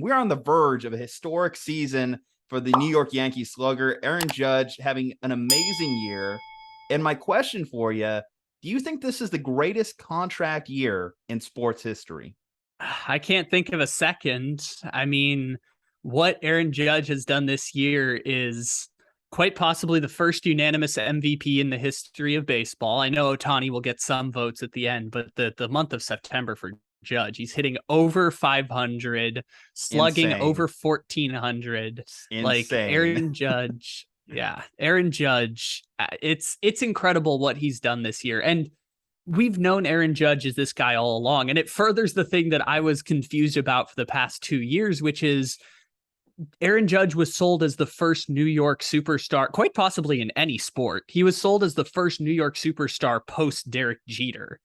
we're on the verge of a historic season for the New York Yankees slugger, Aaron Judge, having an amazing year. And my question for you, do you think this is the greatest contract year in sports history? I can't think of a second. I mean, what Aaron Judge has done this year is quite possibly the first unanimous MVP in the history of baseball. I know Ohtani will get some votes at the end, but the month of September for Judge, he's hitting over 500, slugging Insane. over 1400. Like Insane. Aaron Judge, yeah, Aaron Judge. It's incredible what he's done this year, and we've known Aaron Judge as this guy all along. And it furthers the thing that I was confused about for the past 2 years, which is Aaron Judge was sold as the first New York superstar, quite possibly in any sport. He was sold as the first New York superstar post Derek Jeter.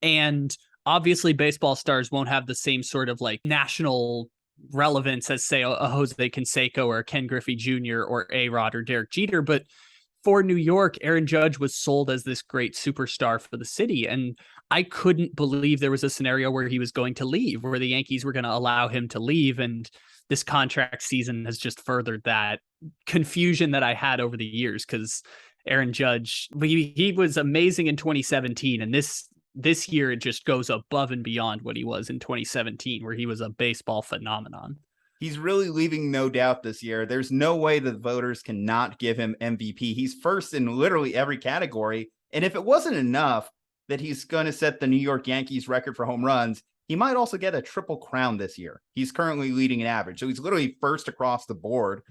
And obviously, baseball stars won't have the same sort of like national relevance as, say, a Jose Canseco or Ken Griffey Jr. or A-Rod or Derek Jeter. But for New York, Aaron Judge was sold as this great superstar for the city. And I couldn't believe there was a scenario where he was going to leave, where the Yankees were going to allow him to leave. And this contract season has just furthered that confusion that I had over the years, because Aaron Judge, he was amazing in 2017. And this year, it just goes above and beyond what he was in 2017, where he was a baseball phenomenon. He's really leaving no doubt this year. There's no way that voters cannot give him MVP. He's first in literally every category. And if it wasn't enough that he's going to set the New York Yankees record for home runs, he might also get a triple crown this year. He's currently leading an average. So he's literally first across the board.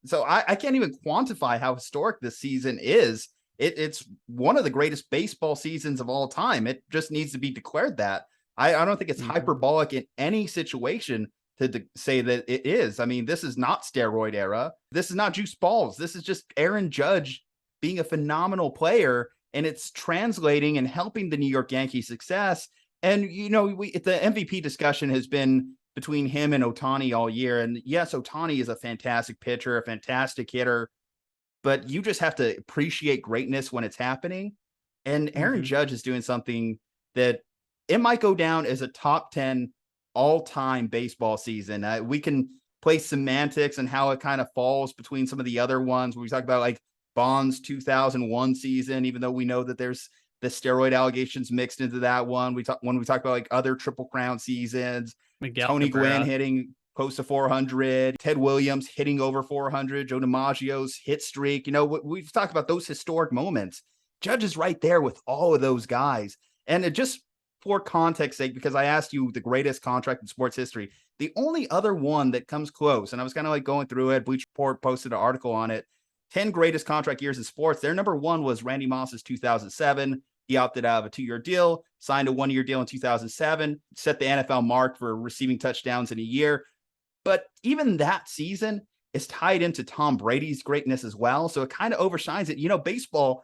So I can't even quantify how historic this season is. It's one of the greatest baseball seasons of all time. It just needs to be declared that. I don't think it's hyperbolic in any situation to say that it is. I mean, this is not steroid era. This is not juice balls. This is just Aaron Judge being a phenomenal player, and it's translating and helping the New York Yankees success. And, you know, the MVP discussion has been between him and Ohtani all year. And yes, Ohtani is a fantastic pitcher, a fantastic hitter, but you just have to appreciate greatness when it's happening. And Aaron Judge is doing something that it might go down as a top 10 all-time baseball season. We can play semantics and how it kind of falls between some of the other ones. We talk about like Bonds 2001 season, even though we know that there's the steroid allegations mixed into that one. When we talk about like other Triple Crown seasons, Miguel Tony Cabrera. Gwynn hitting close to 400, Ted Williams hitting over 400, Joe DiMaggio's hit streak. You know, we've talked about those historic moments. Judge is right there with all of those guys. And it just, for context sake, because I asked you the greatest contract in sports history, the only other one that comes close, and I was kind of like going through it, Bleacher Report posted an article on it, 10 greatest contract years in sports. Their number one was Randy Moss's 2007. He opted out of a 2-year deal, signed a 1-year deal in 2007, set the NFL mark for receiving touchdowns in a year. But even that season is tied into Tom Brady's greatness as well. So it kind of overshines it. You know, baseball,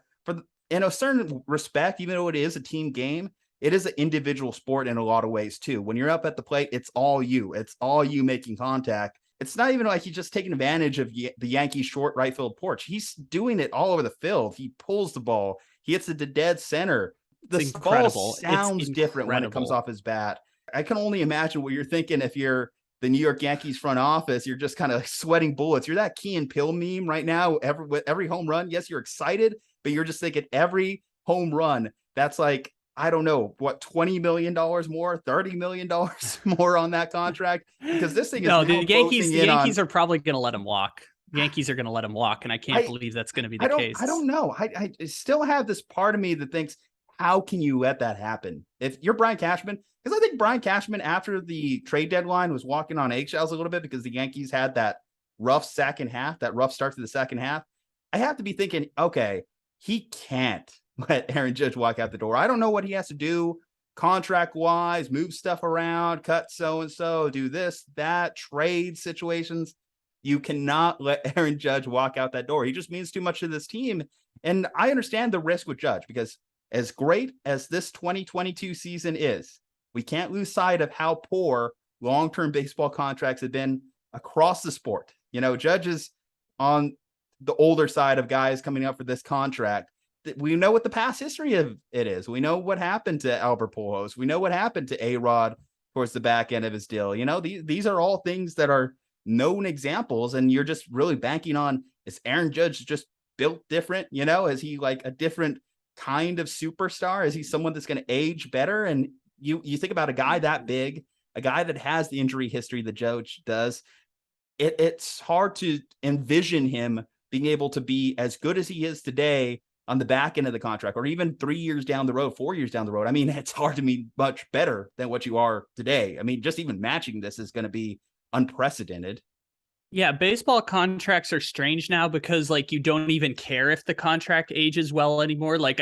in a certain respect, even though it is a team game, it is an individual sport in a lot of ways too. When you're up at the plate, it's all you. It's all you making contact. It's not even like he's just taking advantage of the Yankees short right field porch. He's doing it all over the field. He pulls the ball. He hits it to dead center. The ball sounds different when it comes off his bat. I can only imagine what you're thinking if you're the New York Yankees front office. You're just kind of sweating bullets. You're that Key and Peele meme right now. Every home run, yes, you're excited, but you're just thinking every home run, that's like, I don't know, what, $20 million more, $30 million more on that contract? Because this thing is the Yankees are probably going to let him walk. Yankees are going to let him walk, and I can't believe that's going to be the case. I don't know. I still have this part of me that thinks, how can you let that happen? If you're Brian Cashman, because I think Brian Cashman, after the trade deadline, was walking on eggshells a little bit because the Yankees had that rough second half, that rough start to the second half. I have to be thinking, okay, he can't let Aaron Judge walk out the door. I don't know what he has to do contract-wise, move stuff around, cut so-and-so, do this, that, trade situations. You cannot let Aaron Judge walk out that door. He just means too much to this team. And I understand the risk with Judge, because as great as this 2022 season is, we can't lose sight of how poor long-term baseball contracts have been across the sport. You know, Judge is on the older side of guys coming up for this contract. We know what the past history of it is. We know what happened to Albert Pujols. We know what happened to A-Rod towards the back end of his deal. You know, these are all things that are known examples, and you're just really banking on, is Aaron Judge just built different? You know, is he like a different kind of superstar? Is he someone that's going to age better? And you think about a guy that big, a guy that has the injury history that Judge does. It's hard to envision him being able to be as good as he is today on the back end of the contract, or even 3 years down the road, 4 years down the road. I mean, it's hard to be much better than what you are today. I mean, just even matching this is going to be unprecedented. Yeah, baseball contracts are strange now because like you don't even care if the contract ages well anymore. Like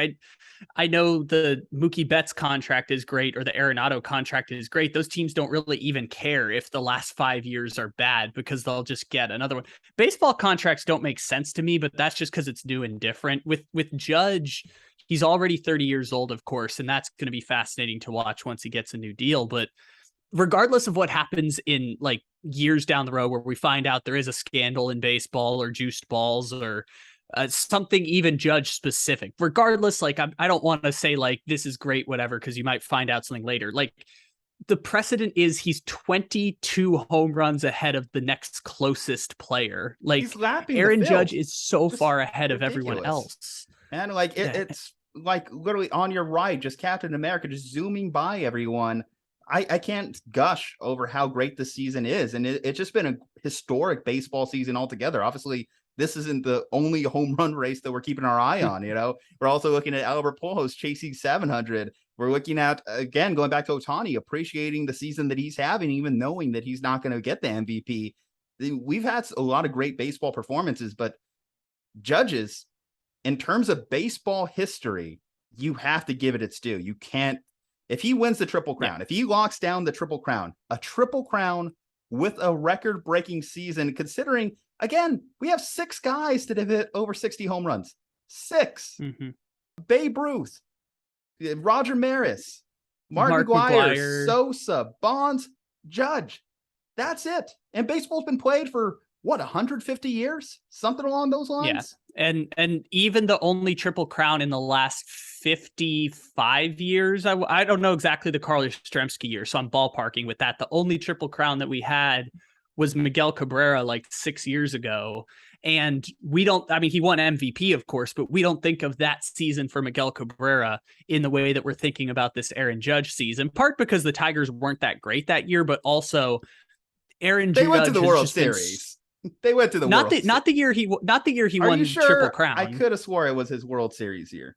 I know the Mookie Betts contract is great or the Arenado contract is great. Those teams don't really even care if the last 5 years are bad because they'll just get another one. Baseball contracts don't make sense to me, but that's just because it's new and different. With Judge, he's already 30 years old, of course, and that's going to be fascinating to watch once he gets a new deal. But regardless of what happens in like years down the road where we find out there is a scandal in baseball or juiced balls or something even Judge specific, regardless, like I don't want to say like this is great, whatever, because you might find out something later. Like the precedent is he's 22 home runs ahead of the next closest player. Like Aaron Judge is so far ahead of everyone else. And like it's like literally on your right, just Captain America just zooming by everyone. I can't gush over how great this season is. And it's just been a historic baseball season altogether. Obviously, this isn't the only home run race that we're keeping our eye on. You know, we're also looking at Albert Pujols chasing 700. We're looking at, again, going back to Ohtani, appreciating the season that he's having, even knowing that he's not going to get the MVP. We've had a lot of great baseball performances, but Judge's, in terms of baseball history, you have to give it its due. You can't. If he wins the Triple Crown, if he locks down the Triple Crown, a Triple Crown with a record-breaking season, considering, again, we have 6 guys that have hit over 60 home runs. 6. Mm-hmm. Babe Ruth, Roger Maris, Mark McGwire, Sosa, Bonds, Judge. That's it. And baseball's been played for, what, 150 years? Something along those lines? Yeah. And even the only Triple Crown in the last 55 years, I don't know exactly the Carl Yastrzemski year, so I'm ballparking with that. The only Triple Crown that we had was Miguel Cabrera like 6 years ago. And we don't, I mean, he won MVP, of course, but we don't think of that season for Miguel Cabrera in the way that we're thinking about this Aaron Judge season, part because the Tigers weren't that great that year, but also Aaron Judge. They went to the World Series. They went to the not the year he won Triple Crown. I could have swore it was his World Series year.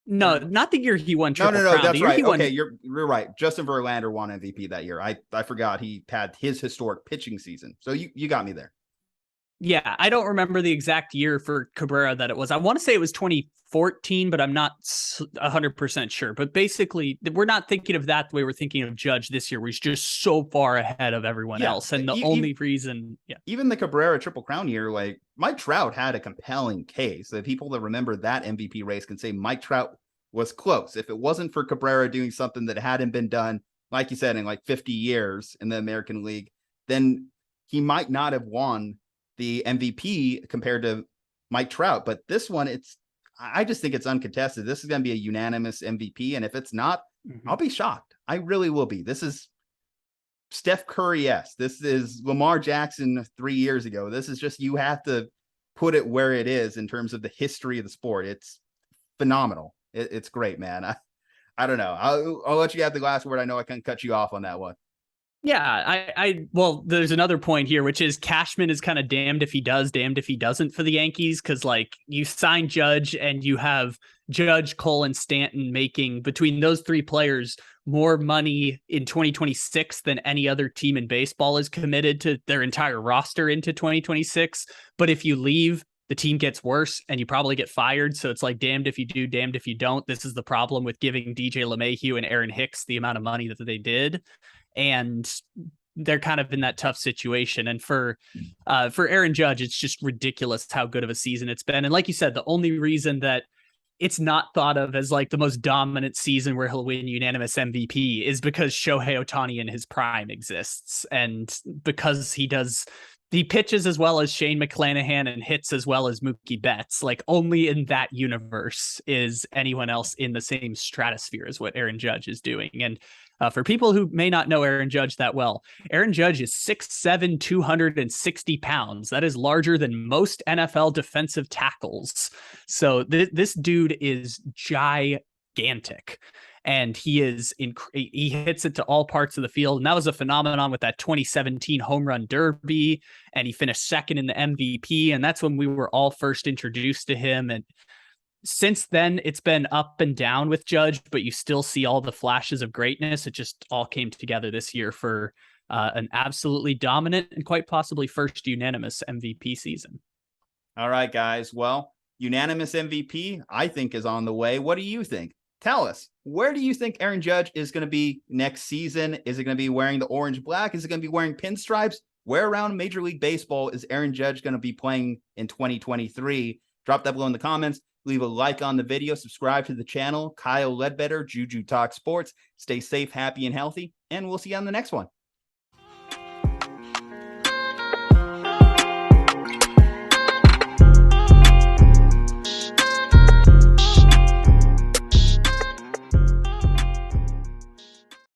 No, not the year he won Triple Crown. No, that's right. Okay, you're right. Justin Verlander won MVP that year. I forgot he had his historic pitching season. So you got me there. Yeah, I don't remember the exact year for Cabrera that it was. I want to say it was 2014, but I'm not 100% sure. But basically, we're not thinking of that the way we're thinking of Judge this year, where he's just so far ahead of everyone else. And the only reason... Yeah. Even the Cabrera Triple Crown year, like Mike Trout had a compelling case. The people that remember that MVP race can say Mike Trout was close. If it wasn't for Cabrera doing something that hadn't been done, like you said, in like 50 years in the American League, then he might not have won the MVP compared to Mike Trout. But this one, I just think it's uncontested. This is going to be a unanimous MVP. And if it's not, I'll be shocked. I really will be. This is Steph Curry-esque. This is Lamar Jackson 3 years ago. This is just, you have to put it where it is in terms of the history of the sport. It's phenomenal. It's great, man. I don't know. I'll let you have the last word. I know I can cut you off on that one. Yeah, well, there's another point here, which is Cashman is kind of damned if he does, damned if he doesn't for the Yankees. Cause like you sign Judge and you have Judge, Cole, and Stanton making, between those 3 players, more money in 2026 than any other team in baseball is committed to their entire roster into 2026. But if you leave, the team gets worse and you probably get fired. So it's like damned if you do, damned if you don't. This is the problem with giving DJ LeMahieu and Aaron Hicks the amount of money that they did. And they're kind of in that tough situation. And for Aaron Judge, it's just ridiculous how good of a season it's been. And like you said, the only reason that it's not thought of as like the most dominant season where he'll win unanimous MVP is because Shohei Ohtani in his prime exists. And because he does He pitches as well as Shane McClanahan and hits as well as Mookie Betts. Like, only in that universe is anyone else in the same stratosphere as what Aaron Judge is doing. And for people who may not know Aaron Judge that well, Aaron Judge is 6'7", 260 pounds. That is larger than most NFL defensive tackles. So this dude is gigantic. And he hits it to all parts of the field. And that was a phenomenon with that 2017 home run derby. And he finished second in the MVP. And that's when we were all first introduced to him. And since then, it's been up and down with Judge, but you still see all the flashes of greatness. It just all came together this year for an absolutely dominant and quite possibly first unanimous MVP season. All right, guys. Well, unanimous MVP, I think, is on the way. What do you think? Tell us, where do you think Aaron Judge is going to be next season? Is it going to be wearing the orange black? Is it going to be wearing pinstripes? Where around Major League Baseball is Aaron Judge going to be playing in 2023? Drop that below in the comments. Leave a like on the video. Subscribe to the channel. Kyle Ledbetter, Juju Talk Sports. Stay safe, happy, and healthy. And we'll see you on the next one.